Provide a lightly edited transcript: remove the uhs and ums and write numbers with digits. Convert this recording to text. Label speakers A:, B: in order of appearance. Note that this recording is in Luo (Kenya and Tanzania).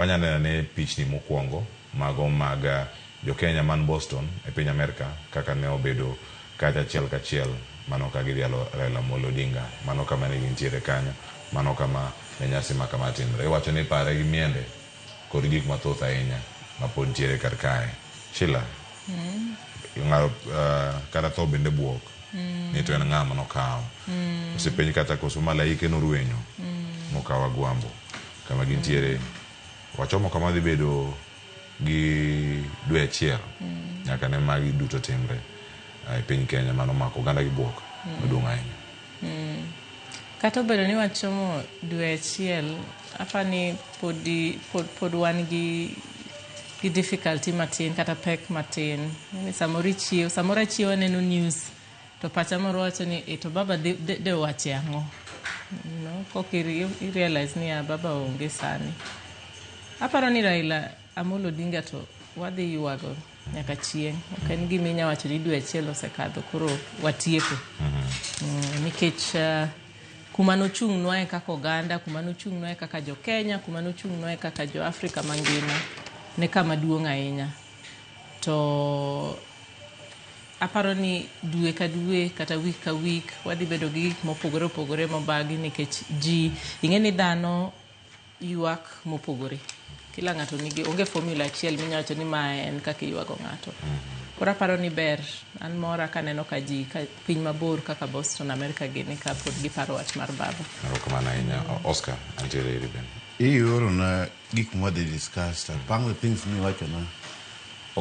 A: wanyane ne pichni mokwongo mago mag jo Kenya man Boston e piny Amerika kaka ne obedo kacha kachiel mano ka gidialo Raila Amolo Odinga mano kama ne gintiere kanyo mano kama ne nyasi ma kama timre iwacho ni pare gi miende kod gik mathoth ahinya ma pod ntiere kar kae Sheila ng'aro kata tho bende buok ni to en ng'ama nokawo osepenj kata koso malaike norwenyo mokawo Agwambo kama gintiere wachomo kama dhi bedo gi dwe achiel nyaka ne magi duto timre e piny Kenya mano mako oganda gi buok maduong' ahinya
B: kata obedo ni wachomo dwe achiel apani pod wan gi difficulty matin kata pek matin samoro chiewo neno news to pacha moro wacho ni to baba de wache ang'o no kok i realize ni baba onge sani aparo ni Raila Amolo Odinga to wadhi yuago nyaka chieng' ok en gima inya wacho ni dwe achiel osekadho koro watieko nikech kuma nochung'nwa kaka oganda kuma nochung'nwa kaka jo Kenya kuma nochung'nwa kaka jo Afrika mangima ne kama duong' ahinya to aparo ni dwe ka dwe kata week ka week wadhi bedo gi gik mopogore mobagi nikech ji ing'eni dhano yuak mopogore kila ng'ato nigi onge formula achiel minyawacho ni ma en kaka yuago ng'ato koro aparo ni ber an mora kaneno ka ji piny mabor kaka Boston Amerika gini ka pod giparo wach mar baba
A: kamano ahinya Oscar antiere iri ben
C: ioro na gik mwadhi discuss among the things ni wacho na